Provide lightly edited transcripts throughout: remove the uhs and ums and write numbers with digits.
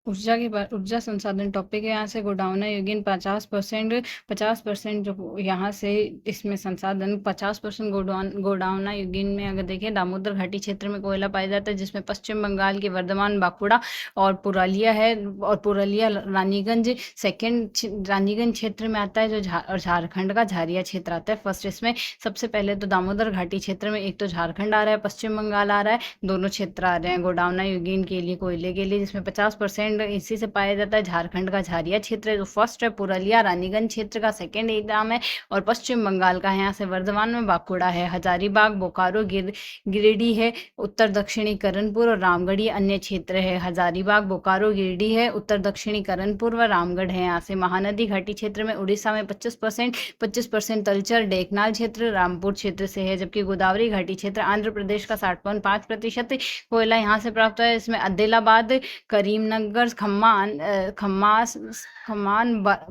ऊर्जा संसाधन टॉपिक है। यहाँ से गोडाउना यूगिन 50% जो यहाँ से इसमें संसाधन 50% गोडाउना यूगिन में अगर देखें दामोदर घाटी क्षेत्र में कोयला पाया जाता है, जिसमें पश्चिम बंगाल के वर्धमान, बांकुड़ा और पुरुलिया है। और पुरुलिया रानीगंज सेकेंड रानीगंज क्षेत्र में आता है, जो और झारखंड का झारिया क्षेत्र आता है फर्स्ट। इसमें सबसे पहले तो दामोदर घाटी क्षेत्र में एक तो झारखंड आ रहा है, पश्चिम बंगाल आ रहा है, दोनों क्षेत्र आ रहे हैं गोडाउना यूगिन के लिए, कोयले के लिए, जिसमें 50% इसी से पाया जाता है। झारखंड का झारिया क्षेत्र जो फर्स्ट है, पुरुलिया रानीगंज क्षेत्र का सेकेंड एग्जाम है, और पश्चिम बंगाल का है यहाँ से वर्धमान में बांकुड़ा है, हजारीबाग, बोकारो, गिरिडीह है, उत्तर दक्षिणी करणपुर और रामगढ़ ये अन्य क्षेत्र है। हजारीबाग, बोकारो, गिरिडीह है, उत्तर दक्षिणी करणपुर व रामगढ़ है यहाँ से। महानदी घाटी क्षेत्र में उड़ीसा में 25% तलचर ढेंकनाल क्षेत्र रामपुर क्षेत्र से है, जबकि गोदावरी घाटी क्षेत्र आंध्र प्रदेश का 60.5% कोयला यहाँ से प्राप्त हुआ है। इसमें आदिलाबाद, करीमनगर, खम्मान,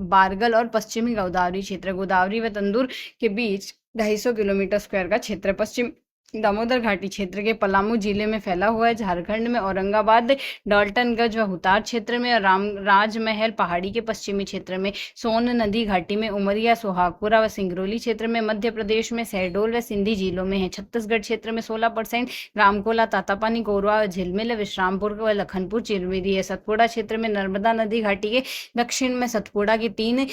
बारगल और पश्चिमी गोदावरी क्षेत्र, गोदावरी व तंदूर के बीच 250 किलोमीटर स्क्वायर का क्षेत्र पश्चिम दामोदर घाटी क्षेत्र के पलामू जिले में फैला हुआ है। झारखंड में औरंगाबाद, डाल्टनगंज व हुतार क्षेत्र में, और राजमहल पहाड़ी के पश्चिमी क्षेत्र में, सोन नदी घाटी में, उमरिया, सोहागपुरा व सिंगरौली क्षेत्र में, मध्य प्रदेश में शहडोल व सिंधी जिलों में है। छत्तीसगढ़ क्षेत्र में 16%, रामकोला, तातापानी, कोरवा व झिलमिल, विश्रामपुर व लखनपुर चिरमिरी है। सतपुड़ा क्षेत्र में नर्मदा नदी घाटी के दक्षिण में सतपुड़ा की 3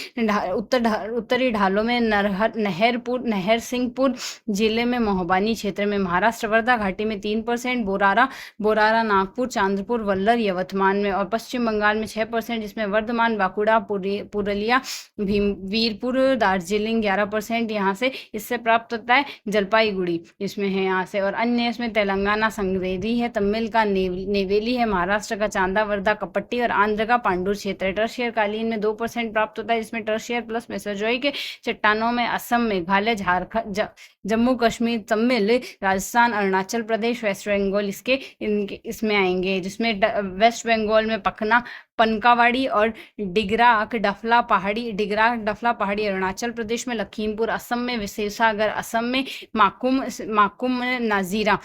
उत्तरी ढालों में, नहर सिंहपुर जिले में, मोहबानी क्षेत्र में। महाराष्ट्र वर्धा घाटी में 3%, बोरारा, नागपुर, चांद्रपुर, वल्लर, यवतमाल में, और पश्चिम बंगाल में 6%, जिसमें वर्धमान, बांकुड़ा, पुरुलिया, वीरपुर, दार्जिलिंग 11% यहाँ से इससे प्राप्त होता है। जलपाईगुड़ी इसमें है यहाँ से, और अन्य इसमें तेलंगाना संगरेदी है, तमिल का नेवेली है, महाराष्ट्र का चांदा, वर्धा, कपट्टी और आंध्र का पांडुर क्षेत्र है। टर्शियर कालीन में 2% प्राप्त होता है, जिसमें टर्शियर प्लस मेसोजोइक चट्टानों में असम, मेघालय, झारखंड, जम्मू कश्मीर, तमिल, राजस्थान, अरुणाचल प्रदेश, वेस्ट बंगाल इसमें आएंगे, जिसमें वेस्ट बंगाल में पनकावाड़ी और डिगराक डफला पहाड़ी, अरुणाचल प्रदेश में लखीमपुर, असम में विशेषागर, असम में माकुम नाजीरा,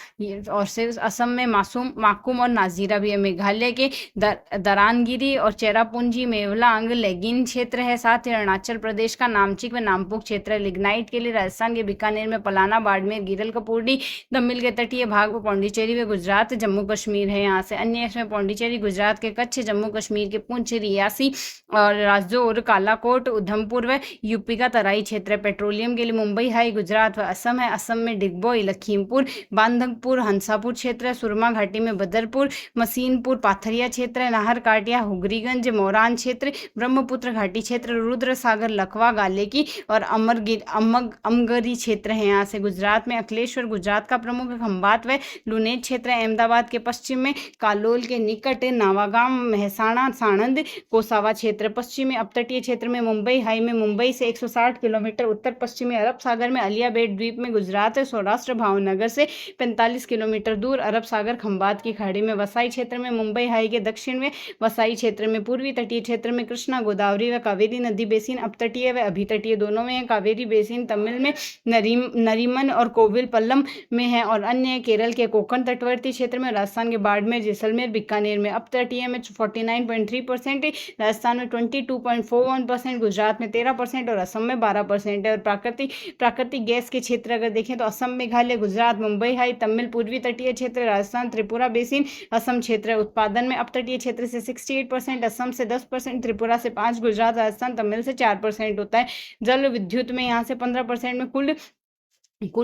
और सिर्फ असम में माकुम और नाजीरा भी है। मेघालय के दरानगिरी और चेरापूंजी, मेवलांग लेगिन क्षेत्र है। साथ ही अरुणाचल प्रदेश का नामचिक व नामपुक क्षेत्र है। लिग्नाइट के लिए राजस्थान के बीकानेर में पलाना, बाड़मेर, गिरल, कपूरडी, तमिल के तटीय भाग में पौंडीचेरी व गुजरात, जम्मू कश्मीर है यहाँ से। अन्य इसमें पौंडीचेरी, गुजरात के कच्छ, जम्मू कश्मीर के पुंछ, रियासी और राजौर, कालाकोट, उधमपुर व यूपी का तराई क्षेत्र है। पेट्रोलियम के लिए मुंबई हाई, गुजरात व असम है। असम में डिगबोई, लखीमपुर, बांधकपुर, हंसापुर क्षेत्र है। सुरमा घाटी में बदरपुर, मसीनपुर, पाथरिया क्षेत्र है। नाहर काटिया, हुगरीगंज, मोरान क्षेत्र, ब्रह्मपुत्र घाटी क्षेत्र, रुद्र सागर, लखवा, गालेकी और अमगरी क्षेत्र है यहाँ से। गुजरात में अखिलेश्वर, गुजरात का प्रमुख, खंभात व लुनेज क्षेत्र है। अहमदाबाद के पश्चिम में कालोल के निकट नवागाम, महसाणा, साणंद, कोसावा क्षेत्र। पश्चिमी अपतटीय क्षेत्र में मुंबई हाई में, मुंबई से 160 किलोमीटर उत्तर पश्चिमी अरब सागर में, अलिया बेट द्वीप में, गुजरात है। सौराष्ट्र भावनगर से 45 किलोमीटर दूर, अरब सागर, खंभात की खाड़ी में। वसाई क्षेत्र में मुंबई हाई के दक्षिण में, वसाई क्षेत्र में। पूर्वी तटीय क्षेत्र में कृष्णा, गोदावरी व कावेरी नदी बेसिन अपतटीय व अभितटीय दोनों में है। कावेरी बेसिन तमिल में नरीमन और कोविलपल्लम में है, और अन्य केरल के कोंकण तटवर्ती क्षेत्र में, राजस्थान के बाड़मेर, जैसलमेर, बीकानेर में। अपतटीय में 49.3%, राजस्थान में 22.41%, गुजरात में 13% और असम में 12% है। और प्राकृतिक गैस के क्षेत्र अगर देखें तो असम, मेघालय, गुजरात, मुंबई हाई, तमिल, पूर्वी तटीय क्षेत्र, राजस्थान, त्रिपुरा बेसिन, असम क्षेत्र। उत्पादन में अपतटीय क्षेत्र से 68%, असम से 10%, त्रिपुरा से 5%, गुजरात, राजस्थान, तमिल से 4% होता है। जल विद्युत में यहाँ से 15% में कुल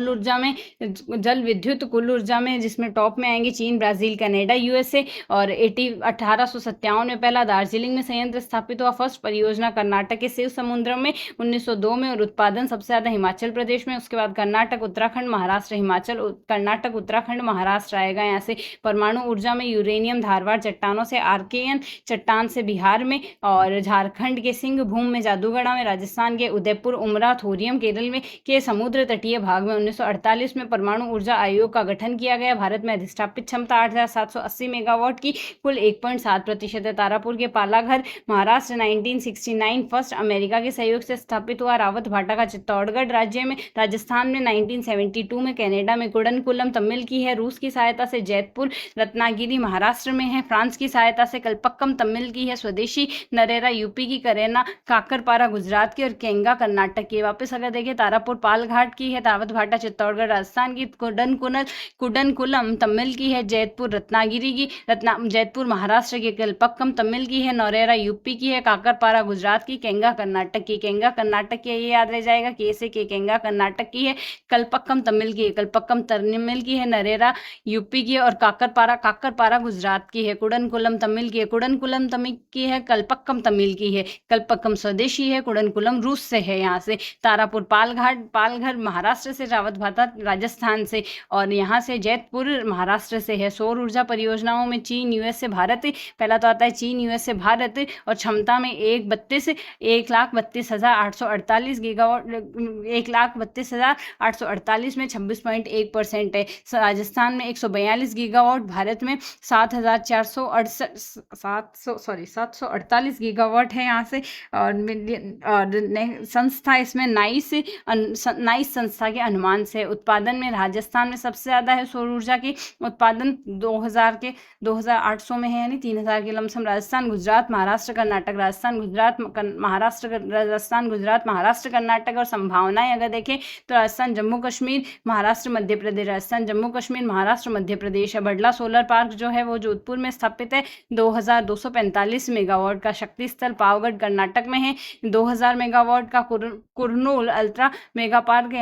ऊर्जा में जिसमें टॉप में आएंगे चीन, ब्राजील, कनाडा, यूएसए। और 1857 में पहला दार्जिलिंग में संयंत्र स्थापित हुआ। फर्स्ट परियोजना कर्नाटक के शिव समुद्र में 1902 में, और उत्पादन सबसे ज्यादा हिमाचल प्रदेश में, उसके बाद कर्नाटक, उत्तराखंड, महाराष्ट्र, हिमाचल, कर्नाटक, उत्तराखंड, महाराष्ट्र आएगा यहाँ से। परमाणु ऊर्जा में यूरेनियम धारवाड़ चट्टानों से, आर्केयन चट्टान से बिहार में, और झारखंड के सिंह भूम में, जादूगढ़ा में, राजस्थान के उदयपुर, उमरा, थोरियम केरल में के समुद्र तटीय भाग में 1948 में परमाणु ऊर्जा आयोग का गठन किया गया। भारत में अधिष्ठापित क्षमता 8,780 मेगावाट की कुल 1.7% है। तारापुर के पालाघर महाराष्ट्र 1969 फर्स्ट अमेरिका के सहयोग से स्थापित हुआ। रावत भाटा का चित्तौड़गढ़ राज्य में राजस्थान में 1972 में, कनाडा में कुडनकुलम तमिल की है। रूस की सहायता से जैतपुर रत्नागिरी महाराष्ट्र में है। फ्रांस की सहायता से कलपक्कम तमिल की है। स्वदेशी नरेरा यूपी की, करेना काकरपारा गुजरात की और केंगा कर्नाटक की। वापस अगर देखें तारापुर पालघाट की है। रावत भाटा चित्तौड़गढ़ राजस्थान की। कुडनकुलम तमिल की है। जैतपुर रत्नागिरी की, जैतपुर महाराष्ट्र की। कलपक्कम तमिल की है। नौरेरा यूपी की है। काकरपारा गुजरात की। केंगा कर्नाटक की। केंगा कर्नाटक की, ये याद रह जाएगा, के से के, केंगा कर्नाटक की है। कलपक्कम तमिल की है। कलपक्कम तमिल की है। नरेरा यूपी की है। और काकरपारा गुजरात की है। कुडनकुलम तमिल की है। कुडनकुलम तमिल की है। कलपक्कम तमिल की है। कलपक्कम स्वदेशी है। कुडनकुलम रूस से है। यहाँ से तारापुर पालघर महाराष्ट्र से। रावत भाटा राजस्थान से। और यहाँ से जैतपुर महाराष्ट्र से है। सौर ऊर्जा परियोजनाओं में चीन, यूएस से भारत। पहला तो आता है चीन, यूएस से भारत। और क्षमता में 1,32,848 गीगावाट, 1,32,848 में 26.1% है। राजस्थान में 142 गीगावाट, भारत में 748 गीगावाट है यहाँ से। और संस्था इसमें नाइस संस्था के अनुमान से। उत्पादन में राजस्थान में सबसे ज़्यादा है सौर ऊर्जा की उत्पादन, 2,800 में है, यानी 3,000 के लमसम। राजस्थान, गुजरात, महाराष्ट्र, कर्नाटक। राजस्थान, गुजरात, महाराष्ट्र, कर्नाटक। और संभावनाएं अगर देखें तो राजस्थान, जम्मू कश्मीर, महाराष्ट्र, मध्य प्रदेश। राजस्थान, जम्मू कश्मीर, महाराष्ट्र, मध्य प्रदेश है। बडला सोलर पार्क जो है वो जोधपुर में स्थापित है। 2,245 मेगावाट का। शक्ति स्थल पावगढ़ कर्नाटक में है। 2,000 मेगावाट का। कुरनूल अल्ट्रा मेगा पार्क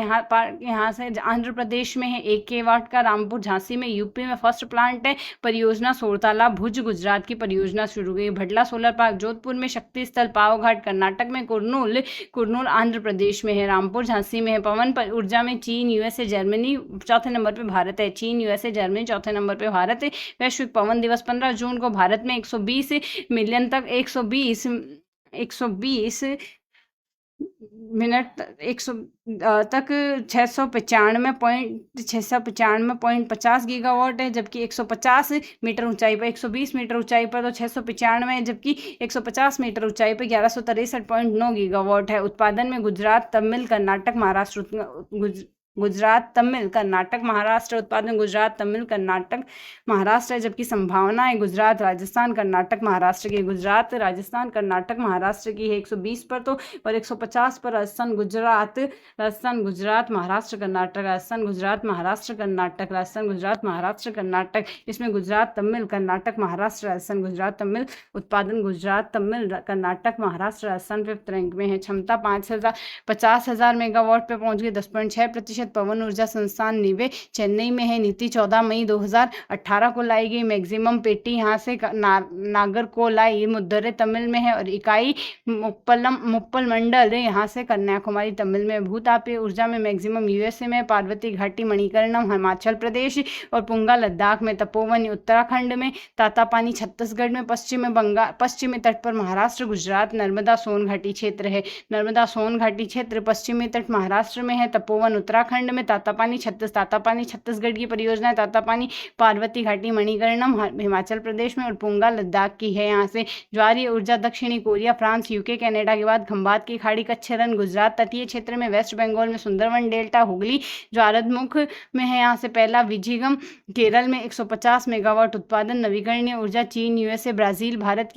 यहाँ से आंध्र प्रदेश में है। 1 किलोवाट का। रामपुर झांसी में, यूपी में फर्स्ट प्लांट है। परियोजना सोरताला भुज गुजरात की परियोजना शुरू हुई। भडला सोलर पार्क जोधपुर में। शक्ति स्थल पावघाट कर्नाटक में। कुरनूल आंध्र प्रदेश में है। रामपुर झांसी में है। पवन ऊर्जा में चीन, यूएसए, जर्मनी चौथे नंबर पे भारत है। चीन, यूएसए, जर्मनी चौथे नंबर पे भारत है। वैश्विक पवन दिवस 15 जून को भारत में 120 मिलियन तक 120 मिनट 100 तक 695.50 गीगावाट है। जबकि 150 मीटर ऊंचाई पर, 120 मीटर ऊंचाई पर तो 695, जबकि 150 मीटर ऊंचाई पर 1163.9 गीगावाट है। उत्पादन में गुजरात, तमिल, कर्नाटक, महाराष्ट्र। उत्पादन गुजरात, तमिल, कर्नाटक, महाराष्ट्र है। जबकि संभावना है गुजरात, राजस्थान, कर्नाटक, महाराष्ट्र की। गुजरात, राजस्थान, कर्नाटक, महाराष्ट्र की है 120 पर तो, और 150 पर राजस्थान, गुजरात, महाराष्ट्र, कर्नाटक। राजस्थान, गुजरात, महाराष्ट्र, कर्नाटक। राजस्थान, गुजरात, महाराष्ट्र, कर्नाटक। इसमें गुजरात, तमिल, कर्नाटक, महाराष्ट्र, राजस्थान, गुजरात, तमिल। उत्पादन गुजरात, तमिल, कर्नाटक, महाराष्ट्र, राजस्थान 5th रैंक में है। क्षमता 50,000 मेगावाट पे पहुंच गई। 10.6% पवन ऊर्जा संस्थान नीवे चेन्नई में है। नीति 14 मई 2018 को लाई गई। मैक्सिमम पेटी यहाँ से नागरकोलाई मुद्दरे तमिल में है। और इकाई मुप्पल मंडल यहाँ से कन्याकुमारी तमिल में। भूतापीय ऊर्जा में मैक्सिमम यूएसए में, पार्वती घाटी मणिकर्णम हिमाचल प्रदेश और पुंगा लद्दाख में। तपोवन उत्तराखंड में। तातापानी छत्तीसगढ़ में। पश्चिमी तट पर महाराष्ट्र, गुजरात। नर्मदा सोन घाटी क्षेत्र है। नर्मदा सोन घाटी क्षेत्र पश्चिमी तट महाराष्ट्र में है। तपोवन उत्तराखंड में। तातापानी छत्तीसगढ़ की परियोजना है। तातापानी पार्वती घाटी मणिकर्णम हिमाचल प्रदेश में। और पुंगा लद्दाख की है। यहाँ से ज्वारीय ऊर्जा दक्षिणी कोरिया, फ्रांस, यूके, कनाडा के बाद खंबात की खाड़ी, कच्छ रण गुजरात तटीय क्षेत्र में। वेस्ट बंगाल में सुंदरवन डेल्टा, हुगली ज्वारमुख में है। यहाँ से पहला विजिगम केरल में 150 मेगावाट उत्पादन। नवीकरणीय ऊर्जा चीन, यूएसए, ब्राजील, भारत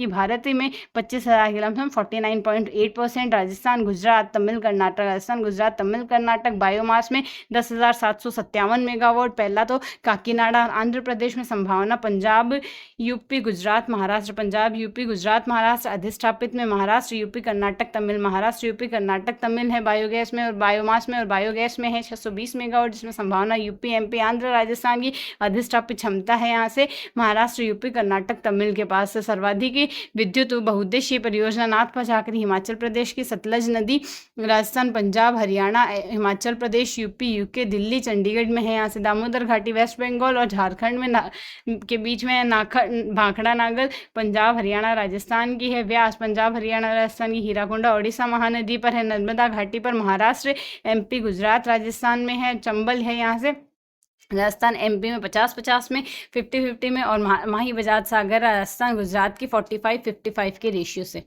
में 25,000 के लमसम 49.8%। राजस्थान, गुजरात, तमिल, कर्नाटक। राजस्थान, गुजरात, तमिल, कर्नाटक। बायोमास में 10,757 मेगावाट। पहला तो काकीनाडा आंध्र प्रदेश में। संभावना पंजाब, यूपी, गुजरात, महाराष्ट्र। पंजाब, यूपी, गुजरात, महाराष्ट्र। अधिष्ठापित में महाराष्ट्र, यूपी, कर्नाटक, तमिल। महाराष्ट्र, यूपी, कर्नाटक, तमिल है बायोगैस में और बायोमास में। और बायोगैस में है 620 मेगावाट, जिसमें संभावना यूपी, एमपी, आंध्र, राजस्थान की। अधिष्ठापित क्षमता है यहाँ से महाराष्ट्र, यूपी, कर्नाटक, तमिल के पास। सर्वाधिक विद्युत बहुउद्देशीय परियोजना नाथ झाकरी हिमाचल प्रदेश की। सतलज नदी राजस्थान, पंजाब, हरियाणा, हिमाचल प्रदेश, यूपी, यूके, दिल्ली, चंडीगढ़ में है यहाँ से। दामोदर घाटी वेस्ट बंगाल और झारखंड में के बीच में है। भाखड़ा नागर पंजाब, हरियाणा, राजस्थान की है। व्यास पंजाब, हरियाणा, राजस्थान की। हीराकुंडा ओडिशा महानदी पर है। नर्मदा घाटी पर महाराष्ट्र, एमपी, गुजरात, राजस्थान में है। चंबल है यहाँ से। राजस्थान एमपी में 50-50 में, 50-50 में। और माही बजाज सागर राजस्थान गुजरात की 45-55 के रेशियो से।